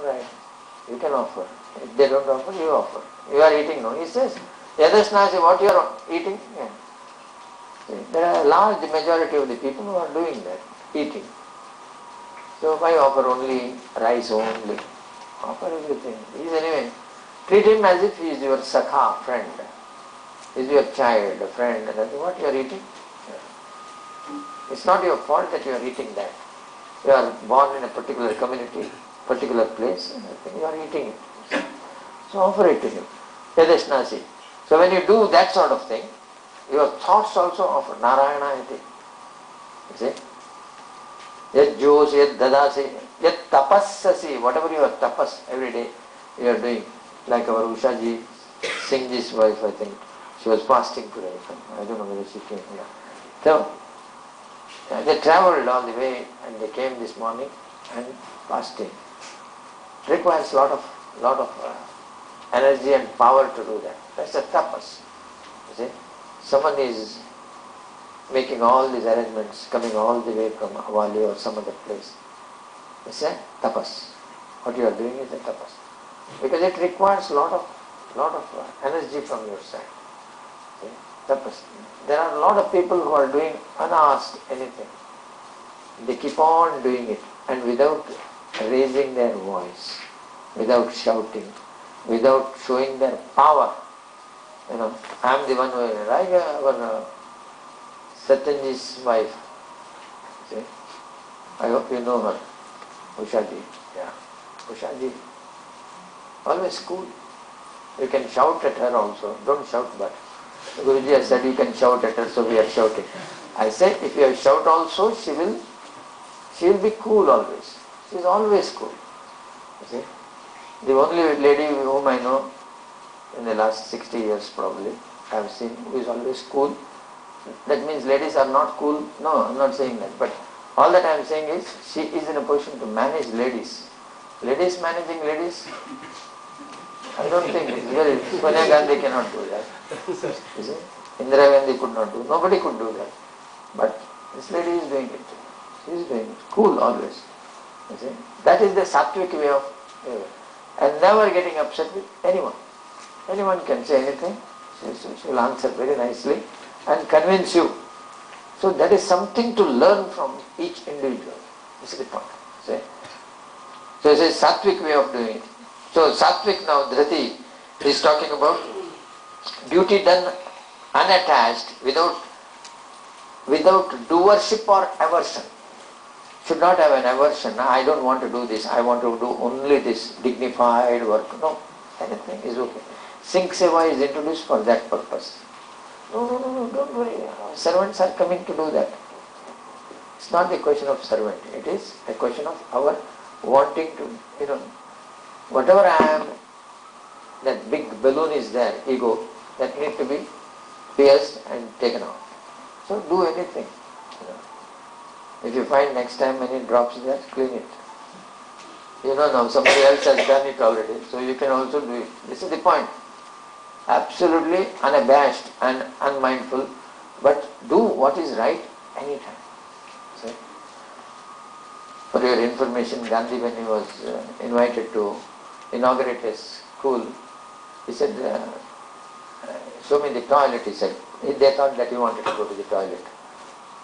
all right, you can offer. If they don't offer, you offer. You are eating, no? He says, Yadasnasi, what you are eating? Yeah. See, there are a large majority of the people who are doing that, eating. So why offer only rice only? Offer everything. He is anyway, treat him as if he is your sakha, friend. He is your child, friend. What you are eating? It's not your fault that you are eating that. You are born in a particular community, particular place, and I think you are eating it. So offer it to him. Yadasnasi. So when you do that sort of thing, your thoughts also offer. Narayana iti. You see? Yad josi, yad dadasi, yad tapassasi, whatever you are tapas every day, you are doing. Like our Ushaji, Singhji's wife, I think, she was fasting today. I don't know whether she came here. So, they travelled all the way and they came this morning and fasting. It requires lot of energy and power to do that. That's a tapas. You see? Someone is making all these arrangements, coming all the way from Avali or some other place. It's a tapas. What you are doing is a tapas. Because it requires lot of energy from your side. See? Tapas. There are a lot of people who are doing unasked anything. They keep on doing it and without raising their voice, without shouting, without showing their power. You know, I am the one who, like our Satyanji's wife. See? I hope you know her. Ushaji. Yeah. Ushaji. Always cool. You can shout at her also. Don't shout but. Guruji has said you can shout at her, so we are shouting. I said if you shout also, she will be cool always. She is always cool. You see? The only lady whom I know in the last 60 years probably, I have seen, who is always cool. That means ladies are not cool. No, I am not saying that. But all that I am saying is, she is in a position to manage ladies. Ladies managing ladies, I don't think it's very, Sonia Gandhi cannot do that. You see? Indira Gandhi could not do, nobody could do that. But this lady is doing it. She is doing it. Cool always. You see? That is the sattvic way of and never getting upset with anyone. Anyone can say anything, she will answer very nicely and convince you. So that is something to learn from each individual. This is the point. See? So it is sattvic way of doing it. So sattvic now, Dhrati is talking about duty done unattached, without doership or aversion. Should not have an aversion. I don't want to do this, I want to do only this dignified work. No, anything is okay. Singh Seva is introduced for that purpose. No, don't worry. Servants are coming to do that. It's not the question of servant. It is a question of our wanting to, whatever I am, that big balloon is there, ego, that need to be pierced and taken out. So do anything. If you find next time any drops there, clean it. Now somebody else has done it already, so you can also do it. This is the point. Absolutely unabashed and unmindful, but do what is right anytime. See? For your information, Gandhi, when he was invited to inaugurate a school, he said, show me the toilet, he said. They thought that he wanted to go to the toilet.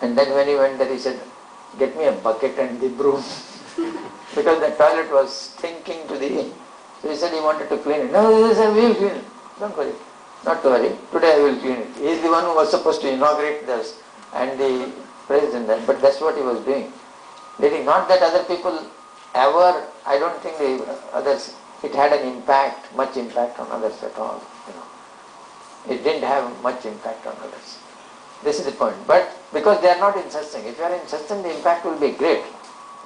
And then when he went there, he said, get me a bucket and the broom. Because the toilet was stinking to the... So he said he wanted to clean it. No, he said, we will clean it. Don't worry. Not to worry. Today I will clean it. He is the one who was supposed to inaugurate this and the president. But that's what he was doing. Not that other people ever, I don't think the others, it had an impact, much impact on others at all. It didn't have much impact on others. This is the point. But because they are not in satsang, if you are in satsang, the impact will be great.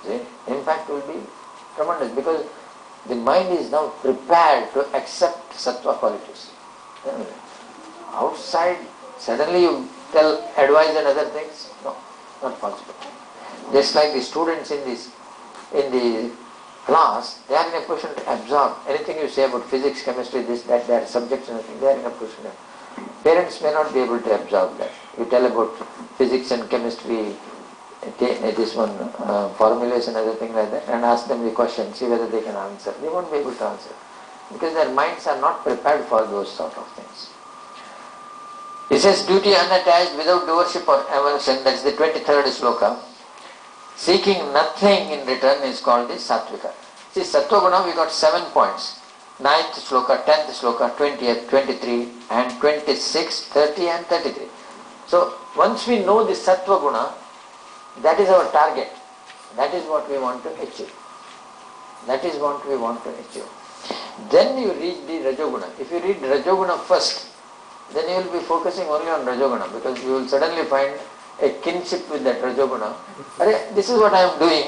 See? The impact will be tremendous because the mind is now prepared to accept sattva qualities. Outside, suddenly you tell, advise and other things, no, not possible. Just like the students in the class, they are in a position to absorb anything you say about physics, chemistry, this, that, their subjects and everything, they are in a position to. Parents may not be able to absorb that. You tell about physics and chemistry this one formulation or something like that, and ask them the question, see whether they can answer. They won't be able to answer because their minds are not prepared for those sort of things. He says, duty unattached without doership or aversion, that is the 23rd sloka. Seeking nothing in return is called the sattvika. See, sattva guna we got 7 points. 9th sloka, 10th sloka, 20th, 23 and 26, 30 and 33. So once we know the sattva guna, that is our target. That is what we want to achieve. That is what we want to achieve. Then you reach the rajoguna. If you read rajoguna first, then you will be focusing only on rajoguna, because you will suddenly find a kinship with that rajoguna. This is what I am doing,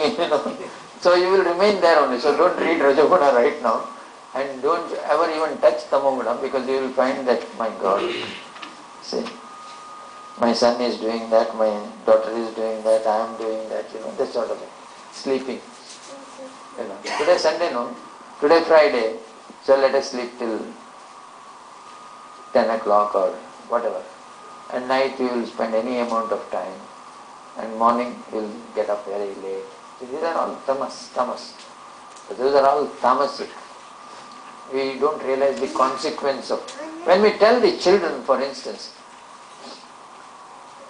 So you will remain there only. So don't read rajoguna right now, and don't ever even touch tamoguna, because you will find that, my God, see, my son is doing that, my daughter is doing that, I am doing that, this sort of thing. Sleeping. Today Sunday, no? Today Friday, so let us sleep till 10 o'clock or whatever. And night we will spend any amount of time, and morning we will get up very late. So these are all tamas. So those are all tamasic. We don't realize the consequence of. When we tell the children, for instance,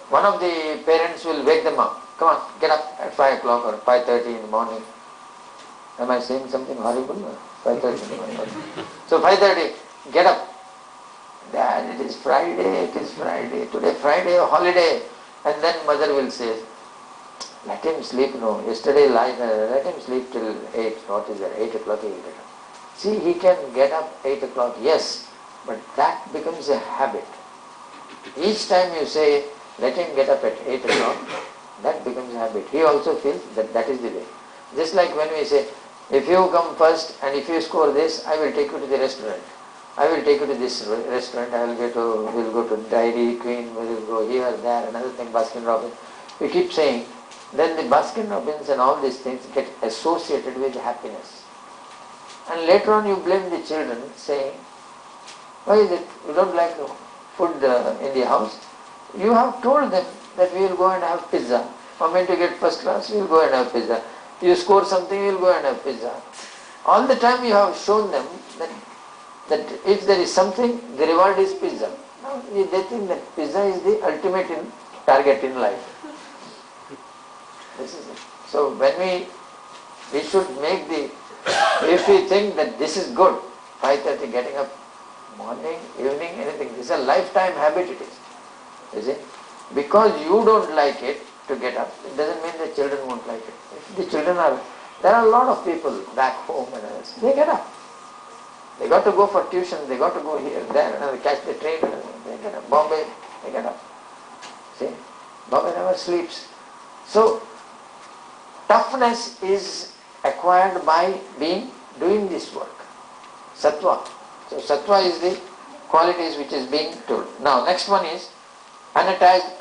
one of the parents will wake them up. Come on, get up at 5 o'clock or 5:30 in the morning. Am I saying something horrible? 5:30 in the morning. So 5:30, get up. Dad, it is Friday, today Friday, holiday. And then mother will say, let him sleep, no, yesterday let him sleep till 8, what is that, 8 o'clock, See, he can get up 8 o'clock, yes, but that becomes a habit. Each time you say, let him get up at 8 o'clock, that becomes a habit. He also feels that that is the way. Just like when we say, if you come first and if you score this, I will take you to the restaurant. I will take you to this restaurant, we'll go to Dairy Queen, we'll go here, there, another thing, Baskin Robbins. We keep saying, then the Baskin Robbins and all these things get associated with happiness. And later on you blame the children, saying, why is it you don't like food in the house? You have told them that we will go and have pizza. Moment you get first class, we will go and have pizza. You score something, we will go and have pizza. All the time you have shown them that if there is something, the reward is pizza. Now they think that pizza is the ultimate target in life. This is it. So when we should make if we think that this is good, 5:30 getting up, morning, evening, anything, this is a lifetime habit it is. You see? Because you don't like it to get up, it doesn't mean the children won't like it. If the children there are a lot of people back home and others, they get up. They got to go for tuition, they got to go here, there, and they catch the train, they get up. Bombay, they get up. See? Bombay never sleeps. So, toughness is acquired by doing this work. Sattva. So, sattva is the qualities which is being told. Now, next one is unattached,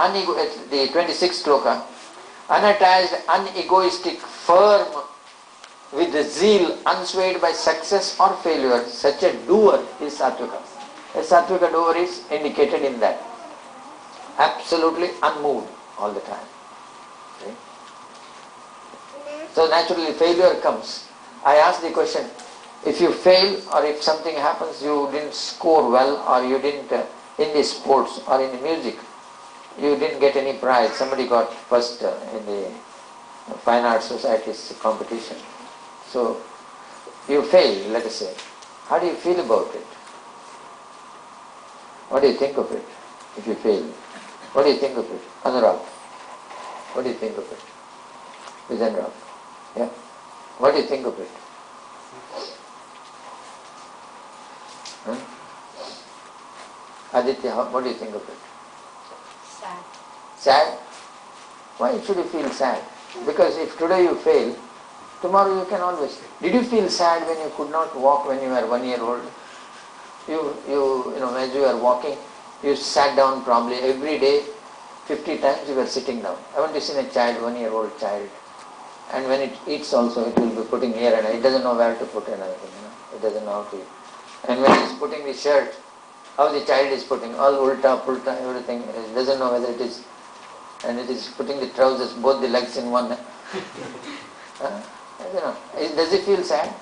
the 26th sloka. Unattached, unegoistic, firm, with the zeal, unswayed by success or failure, such a doer is sattvika. A sattvika doer is indicated in that. Absolutely unmoved all the time. Okay? So naturally failure comes. I ask the question, if you fail or if something happens, you didn't score well, or you didn't, in the sports or in the music, you didn't get any prize, somebody got first in the Fine Arts Society's competition. So, you fail, let us say. How do you feel about it? What do you think of it if you fail? What do you think of it? Anurag, what do you think of it? Vijendrav, yeah? What do you think of it? Huh? Aditya, what do you think of it? Sad. Sad? Why should you feel sad? Because if today you fail, tomorrow you can always. Did you feel sad when you could not walk when you were 1 year old? You know, as you were walking, you sat down probably every day, 50 times you were sitting down. I want to see a child, 1 year old child, and when it eats also, it will be putting here and it doesn't know where to put anything, it doesn't know how to eat. And when it's putting the shirt, how the child is putting, all ulta, pulta, everything, it doesn't know whether it is and it is putting the trousers, both the legs in one. I don't know. Does he feel sad?